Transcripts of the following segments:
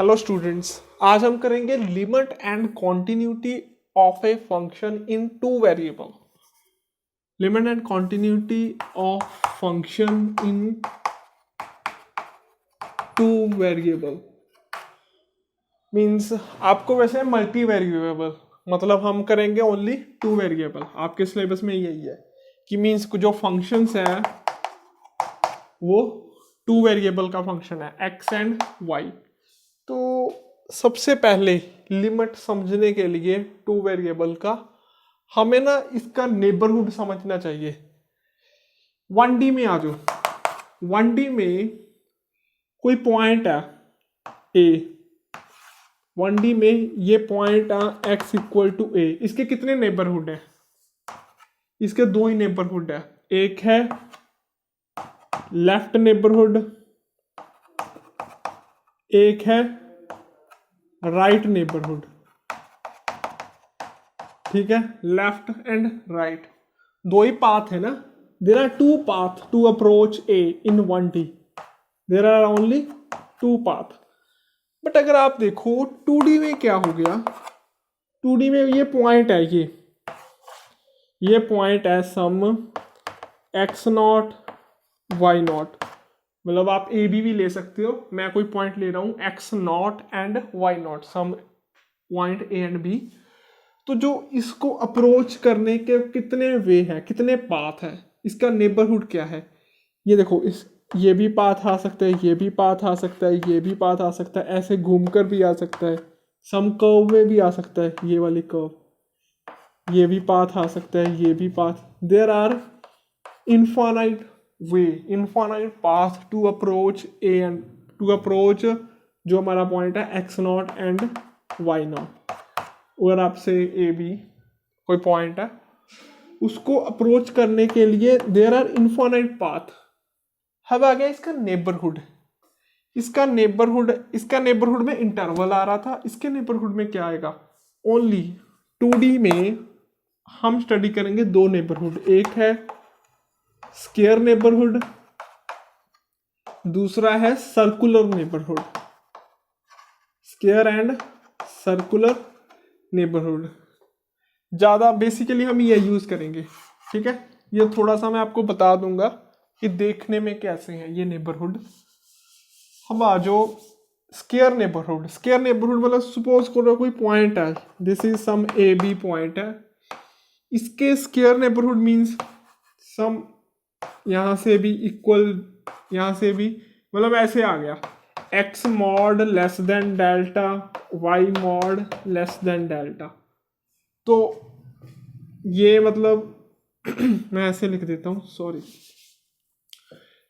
Hello students, आज हम करेंगे limit and continuity of a function in two variable. Limit and continuity of function in two variable means आपको वैसे multi variable, मतलब हम करेंगे ओनली टू वेरिएबल। आपके सिलेबस में यही है कि मीन्स जो फंक्शंस है वो टू वेरिएबल का फंक्शन है, एक्स एंड वाई। तो सबसे पहले लिमिट समझने के लिए टू वेरिएबल का हमें ना इसका नेबरहुड समझना चाहिए। 1D में आ जाओ। 1D में कोई पॉइंट है ए, 1D में ये पॉइंट है x इक्वल टू ए। इसके कितने नेबरहुड है? इसके दो ही नेबरहुड है। एक है लेफ्ट नेबरहुड, एक है राइट नेबरहुड। ठीक है, लेफ्ट एंड राइट दो ही पाथ है ना। There are two path to approach A in 1D। There are only two path. But अगर आप देखो 2D में क्या हो गया, 2D में ये पॉइंट है, ये पॉइंट है सम x नॉट y नॉट। मतलब आप ए भी ले सकते हो, मैं कोई पॉइंट ले रहा हूं x nought and y nought, some point A and B. तो जो इसको अप्रोच करने के कितने वे हैं, कितने पाथ है, इसका नेबरहुड क्या है? ये देखो, इस ये भी पाथ आ सकता है, ये भी पाथ आ सकता है, ये भी पाथ आ सकता है, ऐसे घूमकर भी आ सकता है, सम कर्व में भी आ सकता है, ये वाली कर्व, ये भी पाथ आ सकता है, ये भी path. There are infinite way, infinite path to approach A and to approach जो हमारा पॉइंट है x nought and y nought. अगर आपसे ए बी कोई पॉइंट है, उसको अप्रोच करने के लिए देयर आर इनफाइनाइट पाथ। अब आ गया इसका नेबरहुड। इसका नेबरहुड में इंटरवल आ रहा था, इसके नेबरहुड में क्या आएगा? ओनली 2D में हम स्टडी करेंगे दो नेबरहुड। एक है स्क्वायर नेबरहुड, दूसरा है circular neighbourhood. Square and circular neighbourhood ज़्यादा बेसिकली हम ये यूज़ करेंगे। ठीक है, ये थोड़ा सा मैं आपको बता दूंगा कि देखने में कैसे हैं ये नेबरहुड। हम आ जाओ स्क्वायर नेबरहुड। स्क्वायर नेबरहुड मतलब सपोज करो कोई पॉइंट है, this is some A B point है। इसके स्क्वायर नेबरहुड मीन्स सम यहाँ से भी इक्वल, यहाँ से भी, मतलब ऐसे आ गया x mod less than delta, y mod less than delta. तो ये मतलब मैं ऐसे लिख देता हूँ, सॉरी,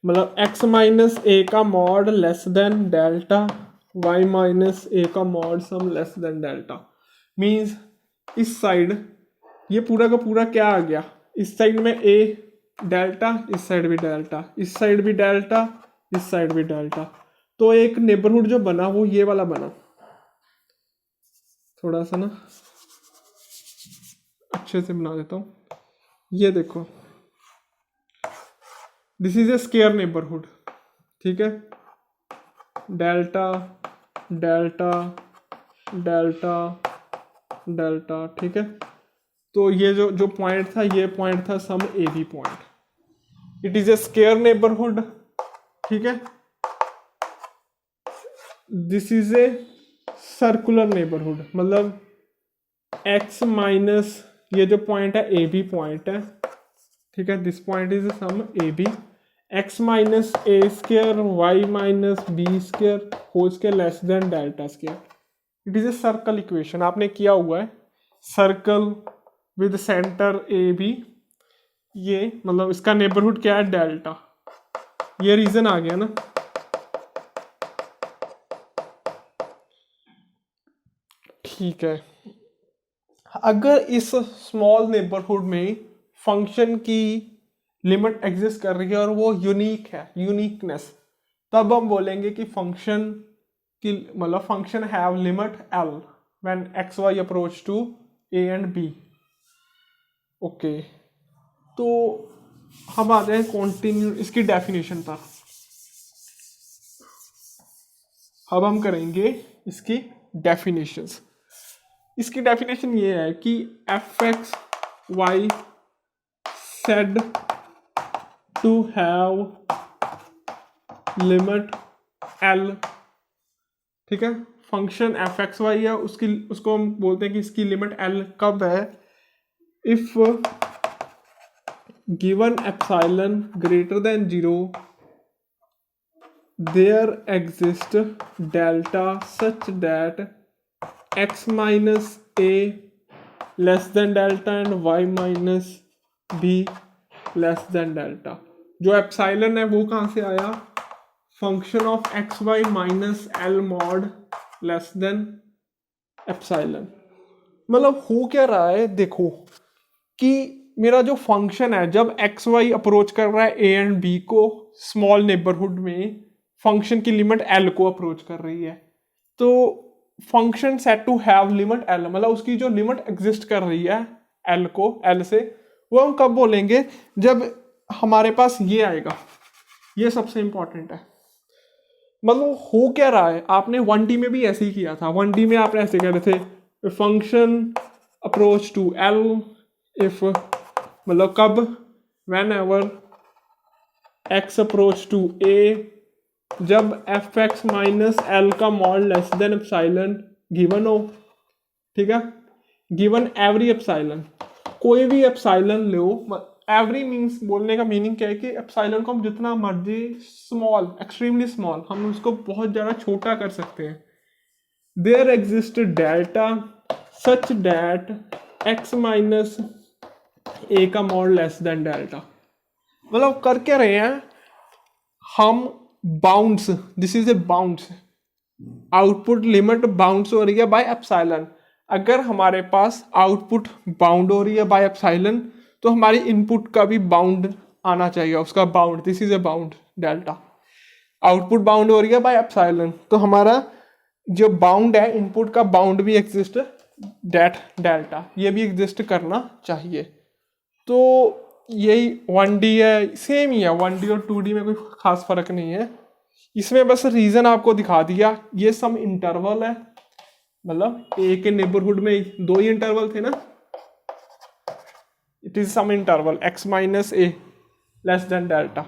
मतलब x माइनस ए का mod less than delta, y minus A का mod some less than delta. Means इस साइड ये पूरा का पूरा क्या आ गया, इस साइड में a डेल्टा, इस साइड भी डेल्टा, इस साइड भी डेल्टा, इस साइड भी डेल्टा। तो एक नेबरहुड जो बना वो ये वाला बना। थोड़ा सा ना अच्छे से बना देता हूँ। ये देखो, this is a square neighbourhood. ठीक है, डेल्टा डेल्टा डेल्टा डेल्टा। ठीक है, तो ये जो पॉइंट था, ये पॉइंट था some A B point. It is a square neighbourhood. ठीक है, this is a circular neighbourhood, मतलब x माइनस ये जो पॉइंट है ए बी पॉइंट है। ठीक है, this point is some A B, x minus A square y minus B square whole square less than delta square. It is a circle equation. आपने किया हुआ है circle with centre A B. ये मतलब इसका नेबरहुड क्या है? Delta. ये रीजन आ गया ना। ठीक है, अगर इस स्मॉल नेबरहुड में फंक्शन की लिमिट एग्जिस्ट कर रही है और वो यूनिक है, यूनिकनेस, तब हम बोलेंगे कि फंक्शन की मतलब function have limit L when x y approach to A and B. Okay, तो हम आ जाए कॉन्टिन्यू इसकी डेफिनेशन पर। अब हम करेंगे इसकी डेफिनेशंस। इसकी डेफिनेशन ये है कि f x y said to have limit L, ठीक है। फंक्शन एफ एक्स वाई है, उसको हम बोलते हैं कि इसकी लिमिट एल कब है, if given epsilon greater than 0 there exists delta such that x minus a less than delta and y minus b less than delta। जो एप्सिलॉन है वो कहाँ से आया, function of x Y minus L mod less than epsilon. मतलब हो क्या रहा है, देखो कि मेरा जो फंक्शन है जब एक्स वाई अप्रोच कर रहा है ए एंड बी को स्मॉल नेबरहुड में, फंक्शन की लिमिट एल को अप्रोच कर रही है, तो function set to have limit L, मतलब उसकी जो लिमिट एग्जिस्ट कर रही है एल को, एल से, वो हम कब बोलेंगे, जब हमारे पास ये आएगा। ये सबसे इंपॉर्टेंट है। मतलब हो क्या रहा है, आपने 1D में भी ऐसे ही किया था। 1D में आपने ऐसे कह रहे थे function approach to L if, मतलब कब, whenever X approach to A, जब एफ एक्स माइनस एल का mod less than epsilon given हो, ठीक है। गिवन एवरी एप्सिलॉन, कोई भी एप्सिलॉन लो, एवरी मीन्स बोलने का मीनिंग क्या है कि एप्सिलॉन को हम जितना मर्जी स्मॉल, एक्सट्रीमली स्मॉल, हम उसको बहुत ज़्यादा छोटा कर सकते हैं। There exist delta such that X minus A का मॉड लेस देन डेल्टा। मतलब कर क्या रहे हैं हम, bounds, this is A bounds, output limit bounds हो रही है बाय एप्सिलॉन। अगर हमारे पास आउटपुट बाउंड हो रही है बाय एप्सिलॉन, तो हमारी इनपुट का भी बाउंड आना चाहिए, उसका bound, this is A bound delta. Output bound हो रही है बाय एप्सिलॉन, तो हमारा जो बाउंड है इनपुट का बाउंड भी एग्जिस्ट, डेट डेल्टा, ये भी एग्जिस्ट करना चाहिए। तो यही 1D है, सेम ही है, 1D और 2D में कोई खास फर्क नहीं है। इसमें बस रीजन आपको दिखा दिया, ये सम इंटरवल है, मतलब ए के नेबरहुड में 2 ही इंटरवल थे ना, it is some interval x minus A less than delta,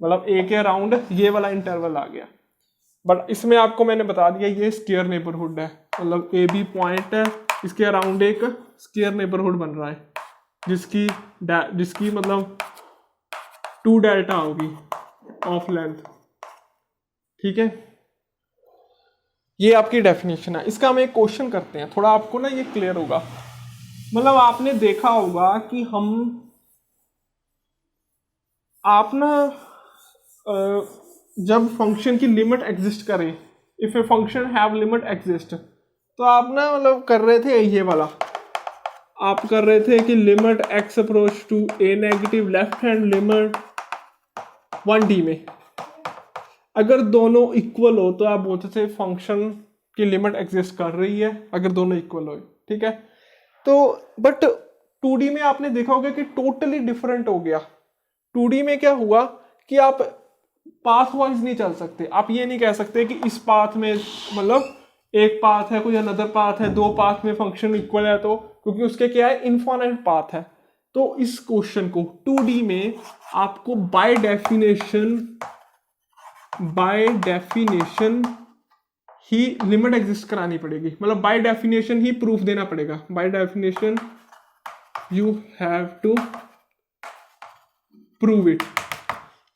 मतलब ए के अराउंड ये वाला इंटरवल आ गया। बट इसमें आपको मैंने बता दिया ये स्क्वायर नेबरहुड है, मतलब ए बी पॉइंट है, इसके अराउंड एक स्क्वायर नेबरहुड बन रहा है, जिसकी मतलब 2 डेल्टा होगी ऑफ लेंथ, ठीक है। ये आपकी डेफिनेशन है। इसका हम एक क्वेश्चन करते हैं, थोड़ा आपको ना ये क्लियर होगा। मतलब आपने देखा होगा कि आप ना जब फंक्शन की लिमिट एग्जिस्ट करे, if a function have limit exist, तो आप ना मतलब कर रहे थे ये वाला, आप कर रहे थे कि limit x approach to A negative left hand limit 1D में, अगर दोनों इक्वल हो तो आप बोलते थे फंक्शन की लिमिट एग्जिस्ट कर रही है, अगर दोनों इक्वल हो, ठीक है। तो बट 2D में आपने देखा होगा कि टोटली डिफरेंट हो गया। 2D में क्या हुआ कि आप पाथ वाइज नहीं चल सकते, आप ये नहीं कह सकते कि इस पाथ में, मतलब एक पाथ है, कोई अनदर पाथ है, 2 पाथ में फंक्शन इक्वल है, तो क्योंकि उसके क्या है, इनफाइनाइट पाथ है। तो इस क्वेश्चन को 2D में आपको बाय डेफिनेशन ही लिमिट एग्जिस्ट करानी पड़ेगी, मतलब बाय डेफिनेशन ही प्रूफ देना पड़ेगा। By definition you have to prove it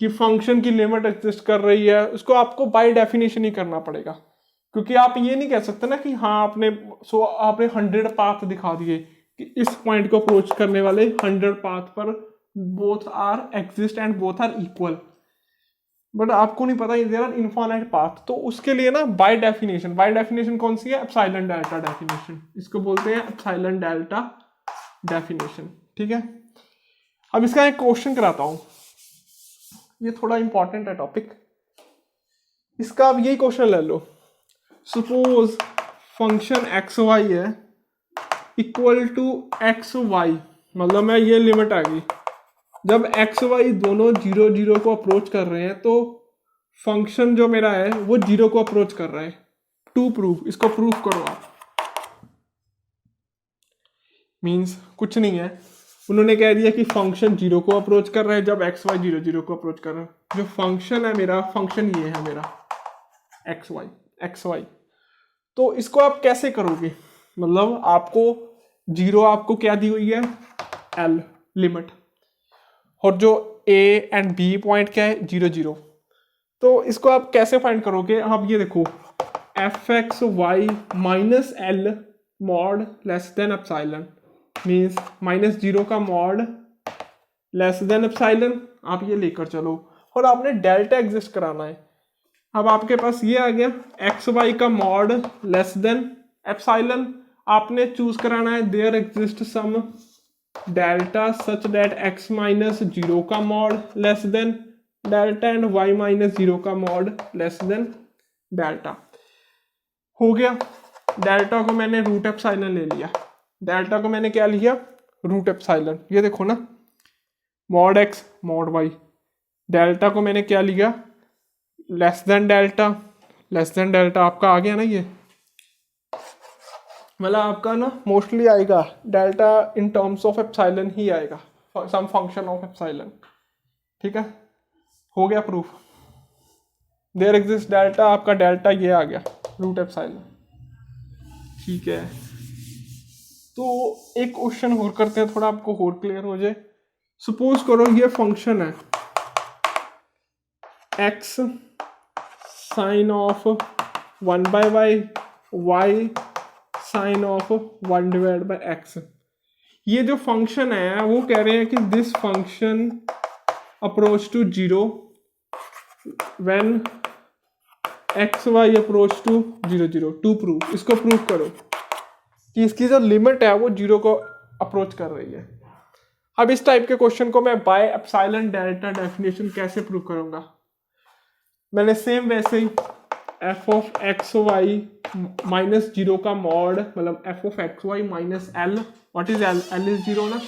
कि फंक्शन की लिमिट एग्जिस्ट कर रही है, उसको आपको बाय डेफिनेशन ही करना पड़ेगा। क्योंकि आप ये नहीं कह सकते ना कि हाँ आपने 100 पाथ दिखा दिए कि इस पॉइंट को अप्रोच करने वाले 100 पाथ पर both are exist and both are equal, but आपको नहीं पता देयर आर इनफाइनाइट पाथ। तो उसके लिए ना बाय डेफिनेशन कौन सी है, एप्सिलॉन डेल्टा डेफिनेशन, इसको बोलते हैं एप्सिलॉन डेल्टा डेफिनेशन, ठीक है। अब इसका एक क्वेश्चन कराता हूं, ये थोड़ा इंपॉर्टेंट है टॉपिक। इसका अब यही क्वेश्चन ले लो, सपोज फंक्शन एक्स वाई है इक्वल टू एक्स वाई, मतलब मैं ये लिमिट आ गई, जब एक्स वाई दोनों 0 0 को अप्रोच कर रहे हैं तो फंक्शन जो मेरा है वो जीरो को अप्रोच कर रहा है। टू प्रूफ, इसको प्रूफ करो आप। मीन्स कुछ नहीं है, उन्होंने कह दिया कि फंक्शन जीरो को अप्रोच कर रहा है जब एक्स वाई जीरो जीरो को अप्रोच कर रहा है। जो फंक्शन है मेरा, फंक्शन ये है मेरा एक्स वाई। तो इसको आप कैसे करोगे, मतलब आपको जीरो आपको क्या दी हुई है, एल लिमिट, और जो ए एंड बी पॉइंट क्या है, जीरो जीरो। तो इसको आप कैसे फाइंड करोगे, आप ये देखो f x Y minus L mod less than epsilon, means minus zero का मॉड लेस देन एप्सिलॉन, आप ये लेकर चलो और आपने डेल्टा एग्जिस्ट कराना है। अब आपके पास ये आ गया एक्स वाई का मॉड लेस देन एप्सिलॉन, आपने चूज कराना है there exist some delta such that X minus zero का mod less than delta and Y minus zero का मॉड लेस देन डेल्टा। हो गया, डेल्टा को मैंने रूट एप्सिलॉन ले लिया, डेल्टा को मैंने क्या लिया, रूट एप्सिलॉन। ये देखो ना, mod x mod y, delta को मैंने क्या लिया, less than delta, less than delta आपका आ गया ना, ये मतलब आपका ना मोस्टली आएगा delta in terms of epsilon ही आएगा, सम फंक्शन ऑफ एप्सिलॉन। ठीक है, हो गया प्रूफ। देयर एग्जिस्ट डेल्टा, आपका डेल्टा ये आ गया रूट एप्सिलॉन। ठीक है, तो एक क्वेश्चन और करते हैं, थोड़ा आपको और क्लियर हो जाए। सपोज करो ये फंक्शन है x sine of one by Y, Y sine of one divide by x. ये जो फंक्शन है वो कह रहे हैं कि this function approach to zero when x y approach to zero zero. To proof, इसको प्रूफ करो कि इसकी जो लिमिट है वो जीरो को अप्रोच कर रही है। अब इस टाइप के क्वेश्चन को मैं बाय एप्सिलॉन डेल्टा डेफिनेशन कैसे प्रूव करूंगा, मैंने सेम वैसे ही F of x Y minus zero का मॉड, मतलब F of x Y minus L, what is L, L is zero ना,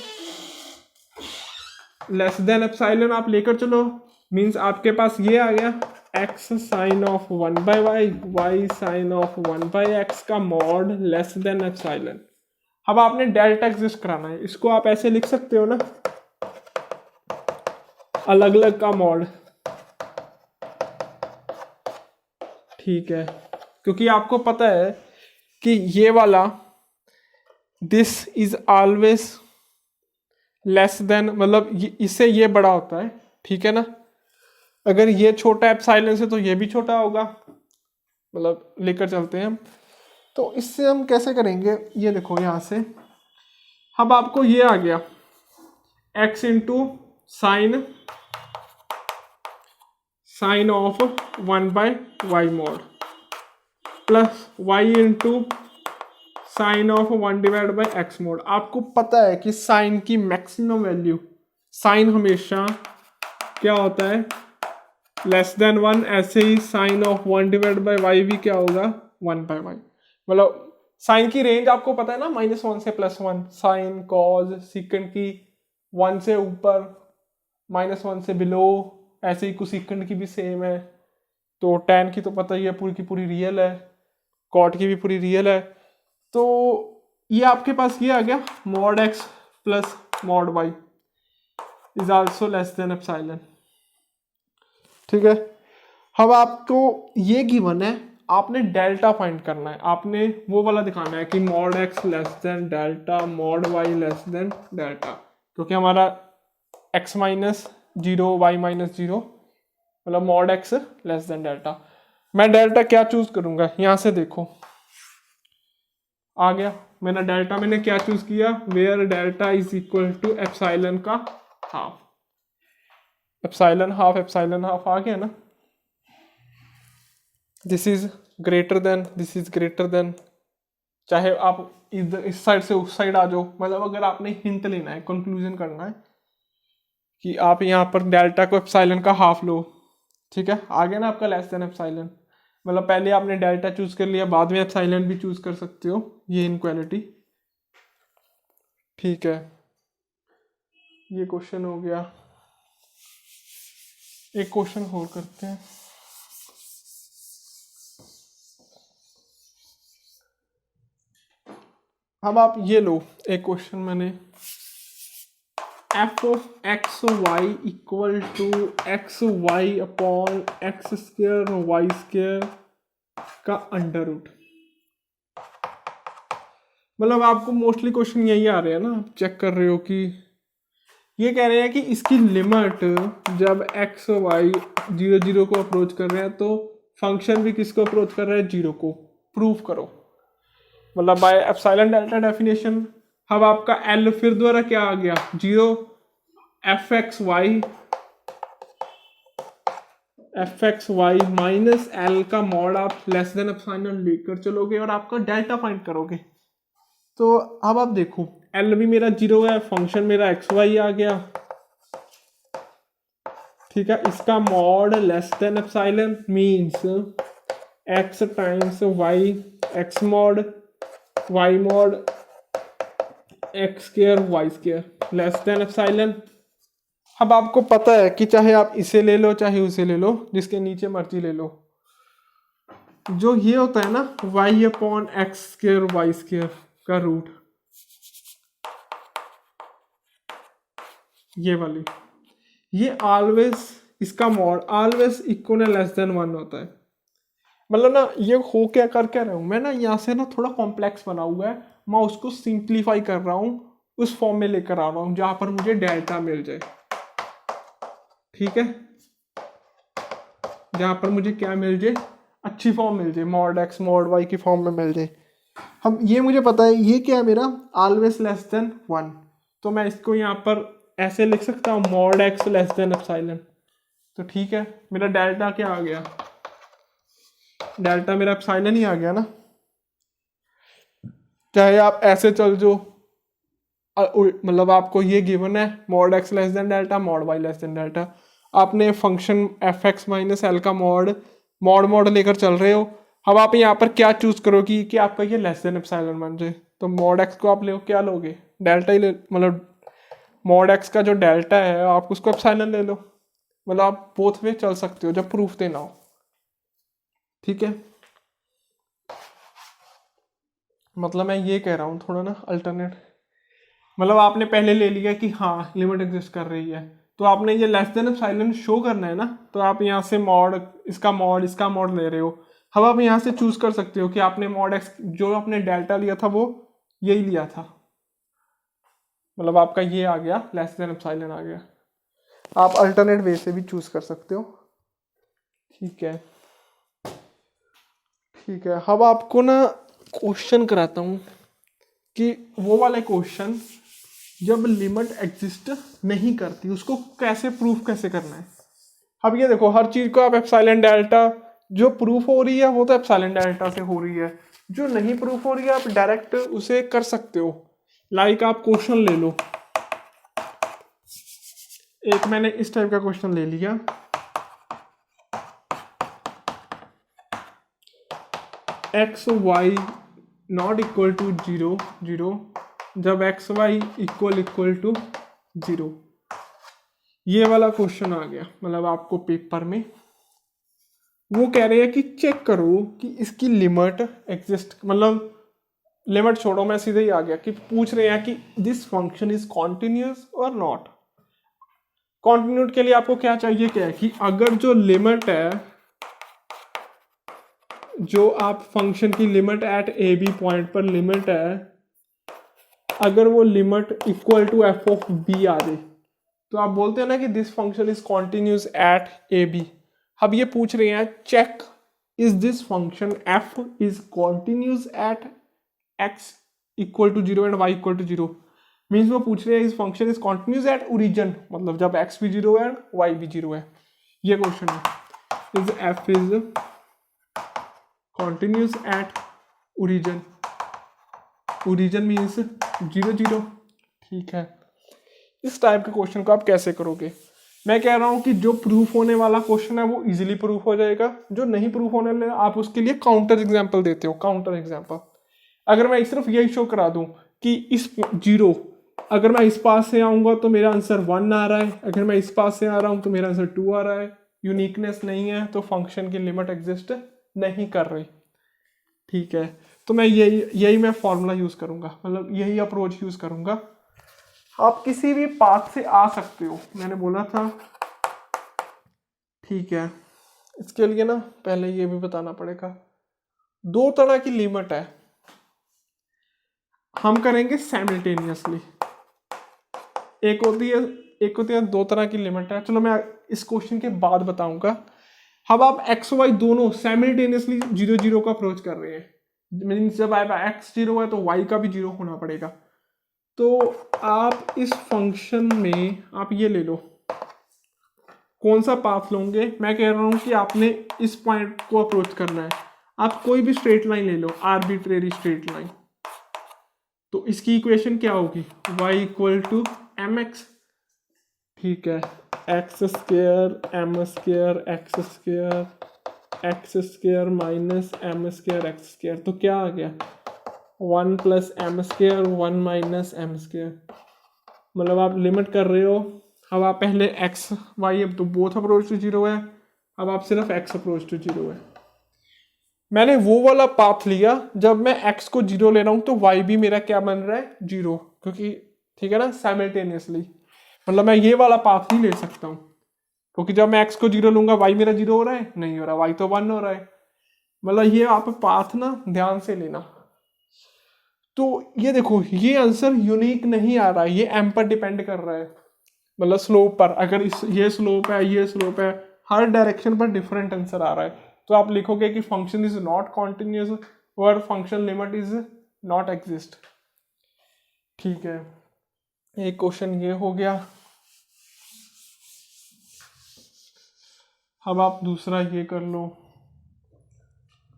लेस देन एप्सिलॉन आप लेकर चलो। मीन्स आपके पास ये आ गया X sine of one by Y, Y sine of one by X का मॉड लेस देन एप्सिलॉन। अब आपने डेल्टा एग्जिस्ट कराना है, इसको आप ऐसे लिख सकते हो ना, अलग अलग का मॉड। ठीक है, क्योंकि आपको पता है कि ये वाला this is always less than, मतलब इससे ये बड़ा होता है। ठीक है ना, अगर ये छोटा एप्सिलॉन से तो ये भी छोटा होगा, मतलब लेकर चलते हैं हम। तो इससे हम कैसे करेंगे, ये देखो यहाँ से अब आपको ये आ गया x into sine of one by y mod plus y into sine of one divide by x mod. आपको पता है कि साइन की मैक्सिमम वैल्यू, साइन हमेशा क्या होता है, लेस देन वन, ऐसे ही sine of one divide by Y भी क्या होगा, वन बाय वाई। मतलब साइन की रेंज आपको पता है ना, माइनस वन से plus one, sine cos second की वन से ऊपर माइनस वन से बिलो, ऐसे ही कोसेकेंड की भी सेम है। तो टैन की तो पता ही है पूरी की पूरी रियल है, कॉट की भी पूरी रियल है। तो ये आपके पास ये आ गया mod x plus mod y is also less than epsilon. ठीक है, अब आपको ये गिवन है, आपने डेल्टा फाइंड करना है, आपने वो वाला दिखाना है कि mod X less than delta, mod Y less than delta, क्योंकि हमारा X minus zero Y minus zero, मतलब mod X less than delta. मैं डेल्टा क्या चूज करूंगा, यहां से देखो आ गया मेरा डेल्टा, मैंने क्या चूज किया, where delta is equal to epsilon का हाफ, एप्सिलॉन हाफ आ गया ना। This is greater than, this is greater than, चाहे आप इस साइड से उस साइड आ जाओ, मतलब अगर आपने हिंट लेना है, कंक्लूजन करना है कि आप यहाँ पर डेल्टा को एप्सिलॉन का हाफ लो। ठीक है, आ गया ना आपका लेस देन एप्सिलॉन, मतलब पहले आपने डेल्टा चूज कर लिया, बाद में एप्सिलॉन भी चूज कर सकते हो, ये इनक्वालिटी। ठीक है, ये क्वेश्चन हो गया। एक क्वेश्चन और करते हैं। अब आप ये लो, एक क्वेश्चन मैंने f of x y equal to x y upon x square y square का अंडर रूट। मतलब आपको मोस्टली क्वेश्चन यही आ रहे हैं ना, आप चेक कर रहे हो कि ये कह रहे हैं कि इसकी लिमिट जब एक्स वाई 0 0 को अप्रोच कर रहे हैं तो फंक्शन भी किसको अप्रोच कर रहा है, 0 को। प्रूफ करो, मतलब बाय एप्सिलॉन डेल्टा डेफिनेशन। अब आपका एल फिर द्वारा क्या आ गया, 0 f x Y minus L का मॉड आप लेस देन एप्सिलॉन लेकर चलोगे और आपका डेल्टा फाइंड करोगे। तो अब आप देखो एल भी मेरा 0 है, फंक्शन मेरा एक्स वाई आ गया, ठीक है। इसका mod less than epsilon means x times y, x mod y mod x square y square less than epsilon. अब आपको पता है कि चाहे आप इसे ले लो चाहे उसे ले लो, जिसके नीचे मर्जी ले लो, जो ये होता है ना y upon x square y square का रूट, ये वाली, ये ऑलवेज इसका mod always equal less than 1 होता है। मतलब ना ये हो क्या कर क्या रहा हूँ मैं ना, यहाँ से ना थोड़ा कॉम्प्लेक्स बना हुआ है, मैं उसको सिंप्लीफाई कर रहा हूँ, उस फॉर्म में लेकर आ रहा हूँ जहाँ पर मुझे डेल्टा मिल जाए, ठीक है। जहाँ पर मुझे क्या मिल जाए, अच्छी फॉर्म मिल जाए, मॉड एक्स मॉड वाई की फॉर्म में मिल जाए। हम ये मुझे पता है ये क्या है मेरा, ऑलवेज लेस देन 1, तो मैं इसको यहाँ पर ऐसे लिख सकता हूँ mod X less than epsilon. तो ठीक है, मेरा डेल्टा क्या आ गया, डेल्टा मेरा एप्सिलॉन ही आ गया ना। चाहे आप ऐसे चल जो, मतलब आपको ये गिवन है mod X less than delta mod Y less than delta, आपने function F X minus L का मॉड मॉड लेकर चल रहे हो। अब आप यहाँ पर क्या चूज करोगे कि आपका ये लेस देन एप्सिलॉन बन जाए, तो मॉड एक्स को आप ले क्या लोगे, डेल्टा ही ले, मतलब मॉड एक्स का जो डेल्टा है आप उसको एप्सिलॉन ले लो। मतलब आप बोथ वे चल सकते हो जब प्रूफ देना हो, ठीक है। मतलब मैं ये कह रहा हूँ थोड़ा ना अल्टरनेट, मतलब आपने पहले ले लिया कि हाँ लिमिट एग्जिस्ट कर रही है, तो आपने ये लेस देन एप्सिलॉन शो करना है ना, तो आप यहाँ से मॉड इसका मॉड ले रहे हो। अब आप यहाँ से चूज कर सकते हो कि आपने मॉड एक्स जो आपने डेल्टा लिया था वो यही लिया था, मतलब आपका ये आ गया लेस देन एप्सिलॉन आ गया। आप अल्टरनेट वे से भी चूज कर सकते हो, ठीक है। ठीक है, अब आपको ना क्वेश्चन कराता हूँ कि वो वाले क्वेश्चन जब लिमिट एग्जिस्ट नहीं करती उसको कैसे प्रूफ कैसे करना है। अब ये देखो हर चीज को आप एप्सिलॉन डेल्टा, जो प्रूफ हो रही है वो तो एप्सिलॉन डेल्टा से हो रही है, जो नहीं प्रूफ हो रही है आप डायरेक्ट उसे कर सकते हो। लाइक आप क्वेश्चन ले लो, एक मैंने इस टाइप का क्वेश्चन ले लिया, x y not equal to 0 0 जब एक्स वाई इक्वल टू 0, ये वाला क्वेश्चन आ गया। मतलब आपको पेपर में वो कह रहे हैं कि चेक करो कि इसकी लिमिट एग्जिस्ट, मतलब लिमिट छोड़ो, मैं सीधे ही आ गया कि पूछ रहे हैं कि दिस फंक्शन इज कॉन्टिन्यूस और नॉट। कॉन्टिन्यूट के लिए आपको क्या चाहिए, क्या है कि अगर जो लिमिट है, जो आप फंक्शन की limit at A B point पर लिमिट है, अगर वो limit equal to f of B आ जाए तो आप बोलते हैं ना कि this function is continuous at A B. अब ये पूछ रहे हैं check is this function f is continuous at x equal to 0 and y equal to 0। Means वो पूछ रहे हैं इस function is continuous at origin, मतलब जब एक्स भी 0 है एंड वाई भी 0 है। ये क्वेश्चन है, is F is continuous at origin, origin means 0 0, ठीक है। इस टाइप के क्वेश्चन को आप कैसे करोगे, मैं कह रहा हूं कि जो प्रूफ होने वाला क्वेश्चन है वो इजीली प्रूफ हो जाएगा, जो नहीं प्रूफ होने वाला आप उसके लिए काउंटर एग्जांपल देते हो। काउंटर एग्जांपल अगर मैं सिर्फ यही शो करा दूं कि इस 0, अगर मैं इस पास से आऊंगा तो मेरा आंसर 1 आ रहा है, अगर मैं इस पास से आ रहा हूं तो मेरा आंसर 2 आ रहा है, यूनिकनेस नहीं है, तो फंक्शन की लिमिट एग्जिस्ट नहीं कर रही, ठीक है। तो मैं यही मैं फॉर्मूला यूज़ करूँगा, मतलब यही अप्रोच यूज़ करूँगा। आप किसी भी पाथ से आ सकते हो, मैंने बोला था। ठीक है, इसके लिए ना पहले ये भी बताना पड़ेगा, दो तरह की लिमिट है, हम करेंगे साइमल्टेनियसली। एक होती है दो तरह की लिमिट है, चलो मैं इस क्वेश्चन के बाद बताऊंगा। अब आप एक्स वाई दोनों साइमल्टेनियसली 0 0 का अप्रोच कर रहे हैं, मीन्स जब एक्स 0 है तो वाई का भी 0 होना पड़ेगा। तो आप इस फंक्शन में आप ये ले लो, कौन सा पाथ लोगे, मैं कह रहा हूं कि आपने इस पॉइंट को अप्रोच करना है। आप कोई भी स्ट्रेट लाइन ले लो, आर्बिट्रेरी स्ट्रेट लाइन, तो इसकी इक्वेशन क्या होगी, y equal to m x. ठीक है, x square m square x square minus m square x square, तो क्या आ गया 1 plus m square 1 minus m square. मतलब आप लिमिट कर रहे हो, अब आप पहले एक्स वाई, अब तो बोथ अप्रोच टू 0 है, अब आप सिर्फ एक्स अप्रोच टू 0 है। मैंने वो वाला पाथ लिया, जब मैं x को 0 ले रहा हूं तो y भी मेरा क्या बन रहा है 0, क्योंकि ठीक है ना साइमल्टेनियसली, मतलब मैं ये वाला पाथ ही ले सकता हूं, क्योंकि जब मैं x को 0 लूंगा y मेरा 0 हो रहा है, नहीं हो रहा, y तो 1 हो रहा है। मतलब ये आप पाथ ना ध्यान से लेना। तो ये देखो, ये आंसर यूनिक नहीं आ रहा है, ये m पर डिपेंड कर रहा है, मतलब स्लोप पर। अगर ये स्लोप है, ये स्लोप है, हर डायरेक्शन पर डिफरेंट आंसर आ रहा है, तो आप लिखोगे कि फंक्शन इज नॉट कॉन्टिन्यूस और function limit is not exist. ठीक है, एक क्वेश्चन ये हो गया। अब आप दूसरा ये कर लो,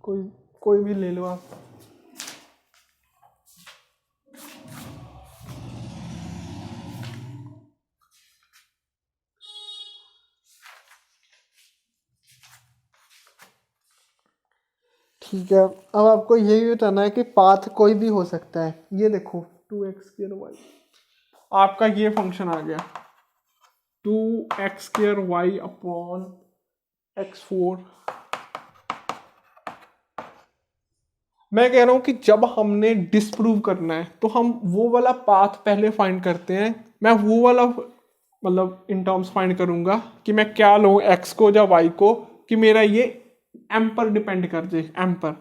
कोई भी ले लो आप। ठीक है, अब आपको यही बताना है कि पाथ कोई भी हो सकता है। ये देखो 2x² आपका ये फंक्शन आ गया 2x² अपॉन x4। मैं कह रहा हूं कि जब हमने डिस्प्रूव करना है तो हम वो वाला पाथ पहले फाइंड करते हैं। मैं वो वाला मतलब इन टर्म्स फाइंड करूंगा कि मैं क्या लूं, x को या y को, कि मेरा ये m पर डिपेंड कर जाए, m पर।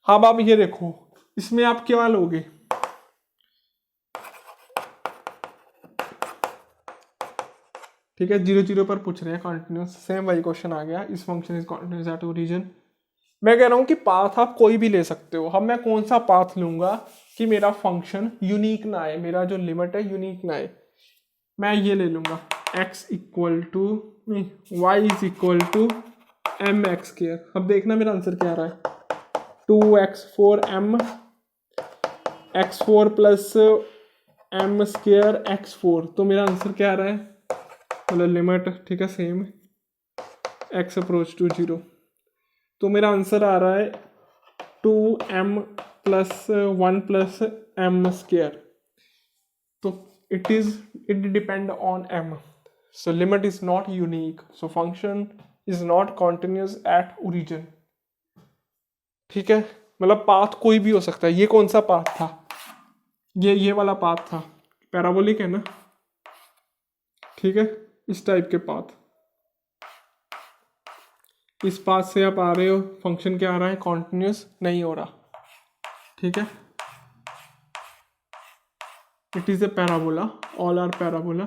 अब आप ये देखो, इसमें आप क्या लोगे, ठीक है 0 0 पर पूछ रहे हैं कॉन्टिन्यूस, सेम वही क्वेश्चन आ गया, इस function is continuous at origin. मैं कह रहा हूं कि पाथ आप कोई भी ले सकते हो। अब मैं कौन सा पाथ लूंगा कि मेरा फंक्शन यूनिक ना आए, मेरा जो लिमिट है यूनिक ना आए। मैं ये ले लूंगा x इक्वल टू नहीं y is equal to m x square. अब देखना मेरा आंसर क्या आ रहा है, 2x4 m x4 plus m square x4, तो मेरा आंसर क्या आ रहा है, मतलब लिमिट ठीक है सेम x अप्रोच टू 0, तो मेरा आंसर आ रहा है 2m plus 1 plus m square. तो it depend on m, so limit is not unique, so function is not continuous at origin। ठीक है, मतलब पाथ कोई भी हो सकता है। ये कौन सा पाथ था, ये वाला पाथ था, पैराबोलिक है ना, ठीक है, इस टाइप के पाथ, इस पाथ से आप आ रहे हो, फंक्शन क्या आ रहा है, कॉन्टिन्यूस नहीं हो रहा, ठीक है, it is a parabola, all are parabola.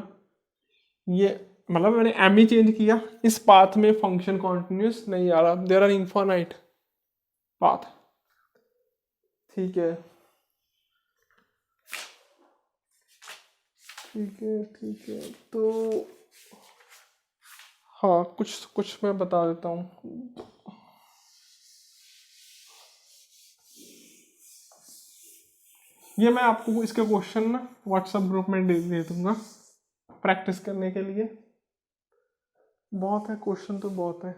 ये मतलब मैंने एम ही चेंज किया, इस पाथ में फंक्शन कॉन्टिन्यूस नहीं आ रहा, देयर आर इनफाइनाइट पाथ। ठीक है ठीक है, तो हाँ कुछ मैं बता देता हूँ। ये मैं आपको इसके क्वेश्चन ना व्हाट्सएप ग्रुप में दे दूंगा प्रैक्टिस करने के लिए। बहुत है क्वेश्चन, तो बहुत है।